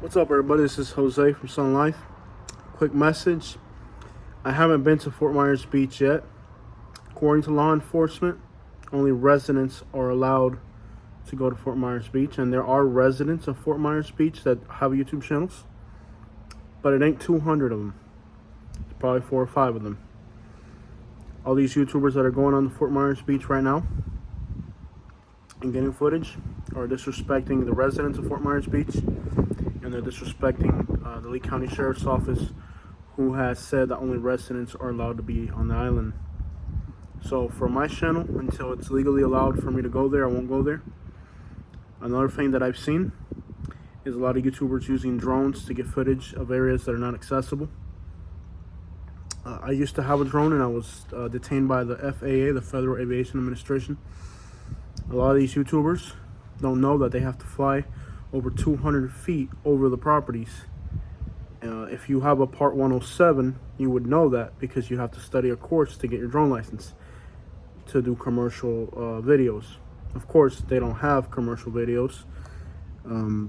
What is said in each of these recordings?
What's up, everybody? This is Jose from Sun Life. Quick message. I haven't been to Fort Myers Beach yet. According to law enforcement, only residents are allowed to go to Fort Myers Beach, and there are residents of Fort Myers Beach that have YouTube channels, but it ain't 200 of them. It's probably 4 or 5 of them. All these YouTubers that are going on to Fort Myers Beach right now and getting footage are disrespecting the residents of Fort Myers Beach, and they're disrespecting the Lee County Sheriff's Office, who has said that only residents are allowed to be on the island. So for my channel, until it's legally allowed for me to go there, I won't go there. Another thing that I've seen is a lot of YouTubers using drones to get footage of areas that are not accessible. I used to have a drone, and I was detained by the FAA, the Federal Aviation Administration. A lot of these YouTubers don't know that they have to fly over 200 feet over the properties. If you have a Part 107, you would know that, because you have to study a course to get your drone license to do commercial videos. Of course, they don't have commercial videos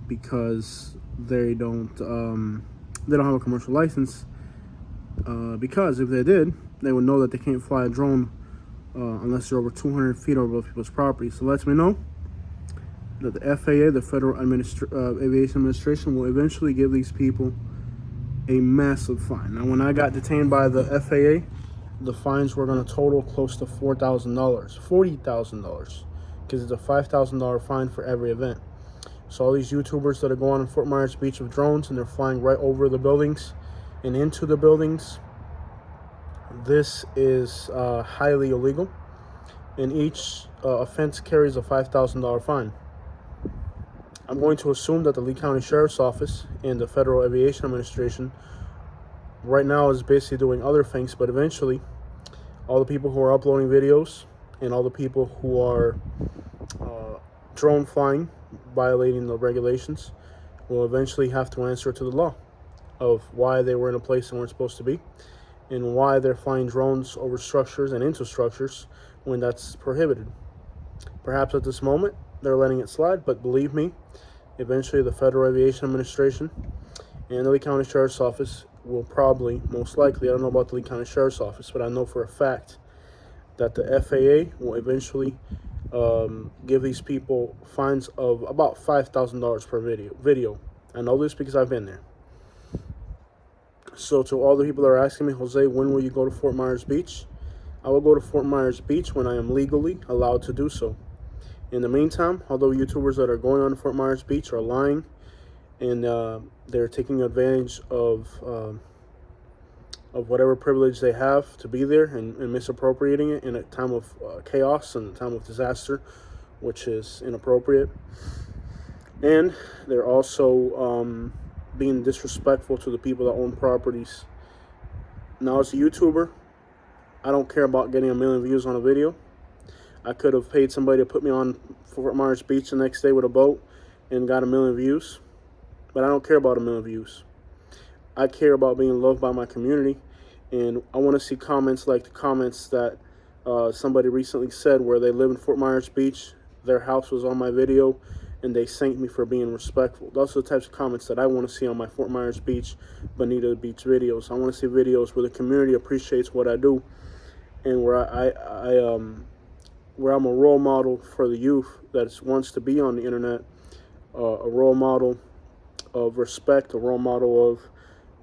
because they don't have a commercial license. Because if they did, they would know that they can't fly a drone unless they're over 200 feet over people's property. So lets me know that the FAA, the Federal Aviation Administration, will eventually give these people a massive fine. Now, when I got detained by the FAA, the fines were going to total close to $4,000, $40,000, because it's a $5,000 fine for every event. So all these YouTubers that are going on Fort Myers Beach with drones, and they're flying right over the buildings and into the buildings, this is highly illegal, and each offense carries a $5,000 fine. I'm going to assume that the Lee County Sheriff's Office and the Federal Aviation Administration right now is basically doing other things, but eventually all the people who are uploading videos and all the people who are drone flying, violating the regulations, will eventually have to answer to the law of why they were in a place they weren't supposed to be, and why they're flying drones over structures and into structures when that's prohibited. Perhaps at this moment they're letting it slide, but believe me, eventually the Federal Aviation Administration and the Lee County Sheriff's Office will probably, most likely, I don't know about the Lee County Sheriff's Office, but I know for a fact that the FAA will eventually give these people fines of about $5,000 per video. I know this because I've been there. So to all the people that are asking me, Jose, when will you go to Fort Myers Beach? I will go to Fort Myers Beach when I am legally allowed to do so. In the meantime, although YouTubers that are going on to Fort Myers Beach are lying, and they're taking advantage of whatever privilege they have to be there, and misappropriating it in a time of chaos and a time of disaster, which is inappropriate. And they're also being disrespectful to the people that own properties. Now, as a YouTuber, I don't care about getting 1 million views on a video. I could have paid somebody to put me on Fort Myers Beach the next day with a boat and got 1 million views. But I don't care about 1 million views. I care about being loved by my community. And I want to see comments like the comments that somebody recently said, where they live in Fort Myers Beach, their house was on my video, and they thanked me for being respectful. Those are the types of comments that I want to see on my Fort Myers Beach, Bonita Beach videos. I want to see videos where the community appreciates what I do, and where where I'm a role model for the youth that wants to be on the internet, a role model of respect, a role model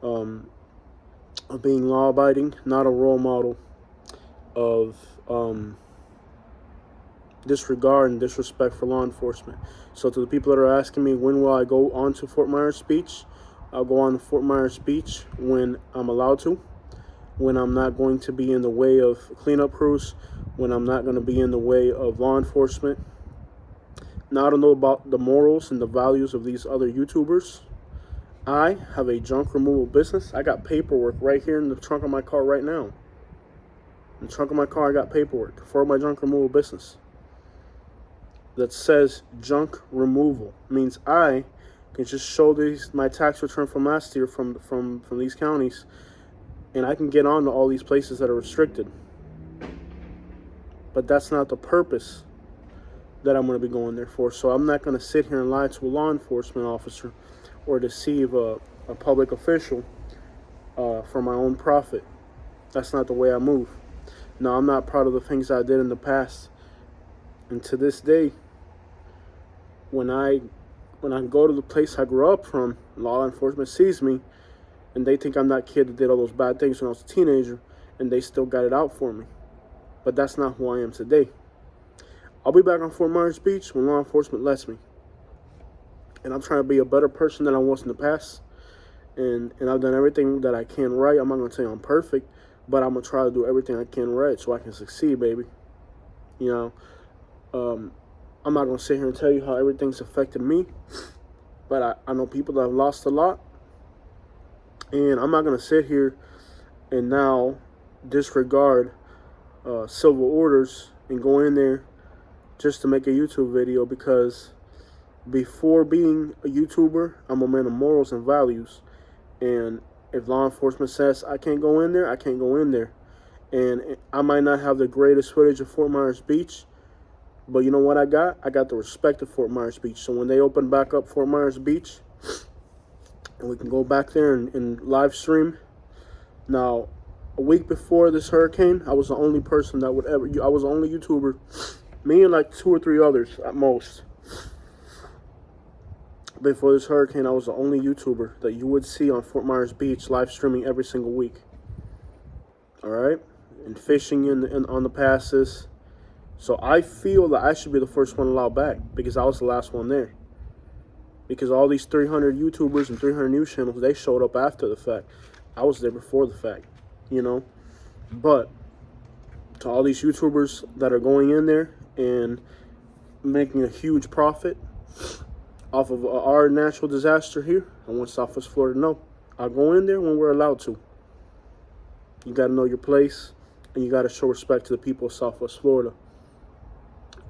of being law-abiding, not a role model of disregard and disrespect for law enforcement. So to the people that are asking me, when will I go on to Fort Myers Beach? I'll go on to Fort Myers Beach when I'm allowed to, when I'm not going to be in the way of cleanup crews, when I'm not going to be in the way of law enforcement. Now, I don't know about the morals and the values of these other YouTubers. I have a junk removal business. I got paperwork right here in the trunk of my car right now. In the trunk of my car, I got paperwork for my junk removal business that says junk removal. Means I can just show my tax return from last year from these counties, and I can get on to all these places that are restricted. But that's not the purpose that I'm going to be going there for. So I'm not going to sit here and lie to a law enforcement officer or deceive a public official for my own profit. That's not the way I move. Now, I'm not proud of the things I did in the past, and to this day, when I go to the place I grew up from, law enforcement sees me, and they think I'm that kid that did all those bad things when I was a teenager, and they still got it out for me. But that's not who I am today. I'll be back on Fort Myers Beach when law enforcement lets me. And I'm trying to be a better person than I was in the past. And I've done everything that I can right. I'm not going to say I'm perfect, but I'm going to try to do everything I can right so I can succeed, baby. You know, I'm not going to sit here and tell you how everything's affected me, but I know people that have lost a lot. And I'm not going to sit here and now disregard civil orders and go in there just to make a YouTube video, because before being a YouTuber, I'm a man of morals and values. And if law enforcement says I can't go in there, I can't go in there. And I might not have the greatest footage of Fort Myers Beach, but you know what I got? I got the respect of Fort Myers Beach. So when they open back up Fort Myers Beach, and we can go back there and live stream. Now, a week before this hurricane, I was the only person that would ever, I was the only YouTuber, me and like 2 or 3 others at most. Before this hurricane, I was the only YouTuber that you would see on Fort Myers Beach live streaming every single week. All right? And fishing on the passes. So I feel that I should be the first one allowed back, because I was the last one there. Because all these 300 YouTubers and 300 news channels, they showed up after the fact. I was there before the fact, you know. But to all these YouTubers that are going in there and making a huge profit off of our natural disaster here, I want Southwest Florida to know, I'll go in there when we're allowed to. You got to know your place, and you got to show respect to the people of Southwest Florida.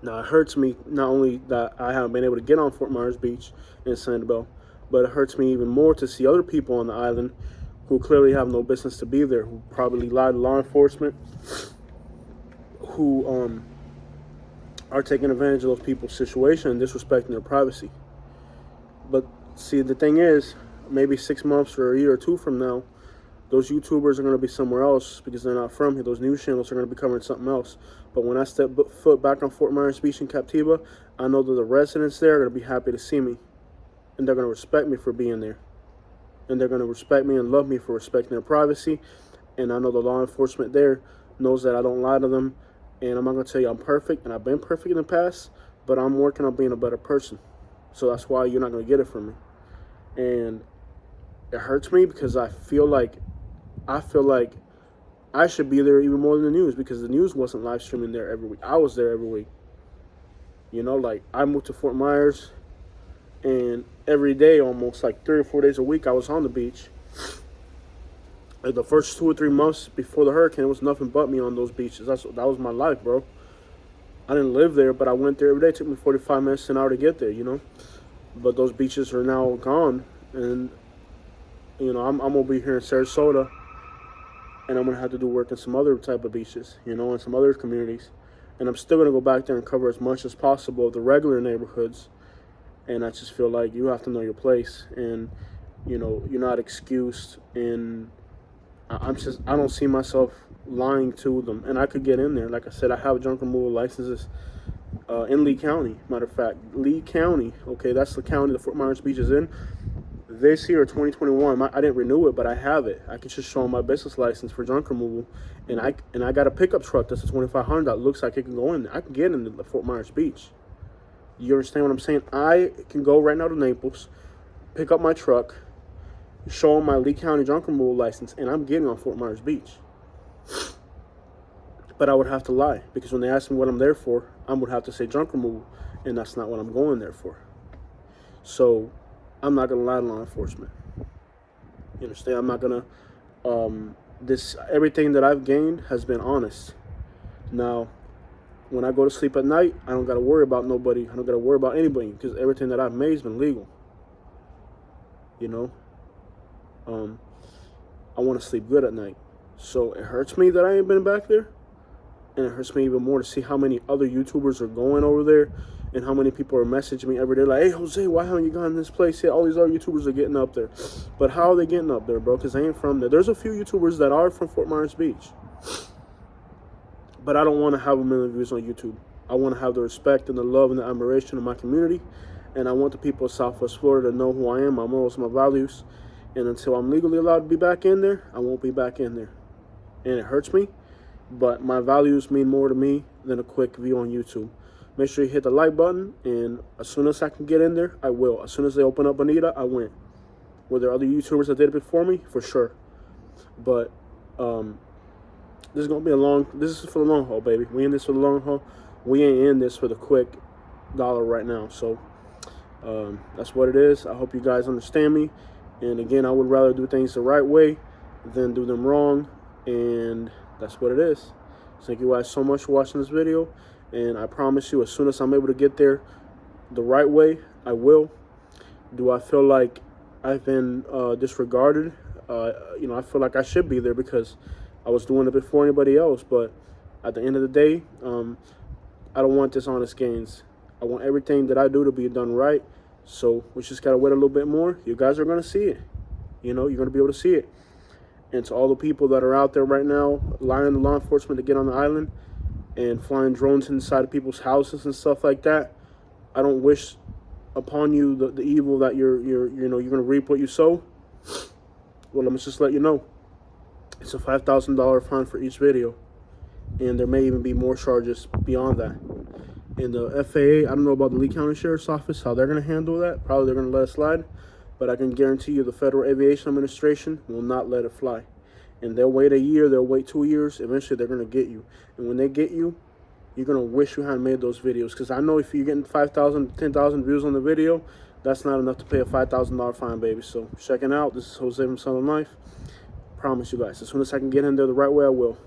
Now, it hurts me not only that I haven't been able to get on Fort Myers Beach and Sanibel, but it hurts me even more to see other people on the island who clearly have no business to be there, who probably lied to law enforcement, who are taking advantage of those people's situation and disrespecting their privacy. But see, the thing is, maybe 6 months or a year or 2 from now, those YouTubers are going to be somewhere else because they're not from here. Those news channels are going to be covering something else. But when I step foot back on Fort Myers Beach in Captiva, I know that the residents there are going to be happy to see me. And they're going to respect me for being there. And they're going to respect me and love me for respecting their privacy. And I know the law enforcement there knows that I don't lie to them. And I'm not going to tell you I'm perfect, and I've been perfect in the past, but I'm working on being a better person. So that's why you're not going to get it from me. And it hurts me because I feel like I should be there even more than the news, because the news wasn't live streaming there every week. I was there every week. You know, like, I moved to Fort Myers, and every day, almost like 3 or 4 days a week, I was on the beach. Like the first 2 or 3 months before the hurricane, it was nothing but me on those beaches. That was my life, bro. I didn't live there, but I went there every day. It took me 45 minutes to an hour to get there, you know. But those beaches are now gone, and you know, I'm gonna be here in Sarasota, and I'm gonna have to do work in some other type of beaches, you know, in some other communities. And I'm still gonna go back there and cover as much as possible of the regular neighborhoods. And I just feel like you have to know your place, and you know, you're not excused. And I don't see myself lying to them. And I could get in there. Like I said, I have junk removal licenses in Lee County. Matter of fact, Lee County, okay, that's the county the Fort Myers Beach is in. This year, 2021, I didn't renew it, but I have it. I can just show them my business license for junk removal, and I got a pickup truck that's a 2500 that looks like it can go in there. I can get into the Fort Myers Beach. You understand what I'm saying? I can go right now to Naples, pick up my truck, show them my Lee County junk removal license, and I'm getting on Fort Myers Beach. But I would have to lie, because when they ask me what I'm there for, I would have to say junk removal, and that's not what I'm going there for. So I'm not going to lie to law enforcement. You understand? I'm not going to, everything that I've gained has been honest. Now, when I go to sleep at night, I don't got to worry about nobody. I don't got to worry about anybody, because everything that I've made has been legal. You know? I want to sleep good at night. So it hurts me that I ain't been back there. And it hurts me even more to see how many other YouTubers are going over there and how many people are messaging me every day like, hey, Jose, why haven't you gotten this place yet? All these other YouTubers are getting up there. But how are they getting up there, bro? Because they ain't from there. There's a few YouTubers that are from Fort Myers Beach. But I don't want to have a million views on YouTube. I want to have the respect and the love and the admiration of my community. And I want the people of Southwest Florida to know who I am, my morals, my values. And until I'm legally allowed to be back in there, I won't be back in there. And it hurts me, but my values mean more to me than a quick view on YouTube. Make sure you hit the like button, and as soon as I can get in there, I will. As soon as they open up Bonita, I went. Were there other YouTubers that did it before me? For sure. But this is gonna be this is for the long haul, baby. We in this for the long haul. We ain't in this for the quick dollar right now. So that's what it is. I hope you guys understand me. And again, I would rather do things the right way than do them wrong. And that's what it is. Thank you guys so much for watching this video. And I promise you, as soon as I'm able to get there the right way, I will. Do I feel like I've been disregarded? You know, I feel like I should be there because I was doing it before anybody else. But at the end of the day, I don't want dishonest gains. I want everything that I do to be done right. So we just got to wait a little bit more. You guys are going to see it. You know, you're going to be able to see it. And to all the people that are out there right now, lying to law enforcement to get on the island and flying drones inside of people's houses and stuff like that, I don't wish upon you the evil that you're going to reap what you sow. Well, let me just let you know. It's a $5,000 fine for each video. And there may even be more charges beyond that. And the FAA, I don't know about the Lee County Sheriff's Office, how they're going to handle that. Probably they're going to let it slide. But I can guarantee you the Federal Aviation Administration will not let it fly. And they'll wait a year, they'll wait 2 years. Eventually, they're going to get you. And when they get you, you're going to wish you hadn't made those videos. Because I know if you're getting 5,000, 10,000 views on the video, that's not enough to pay a $5,000 fine, baby. So check it out. This is Jose from Southern Life. Promise you guys, as soon as I can get in there the right way, I will.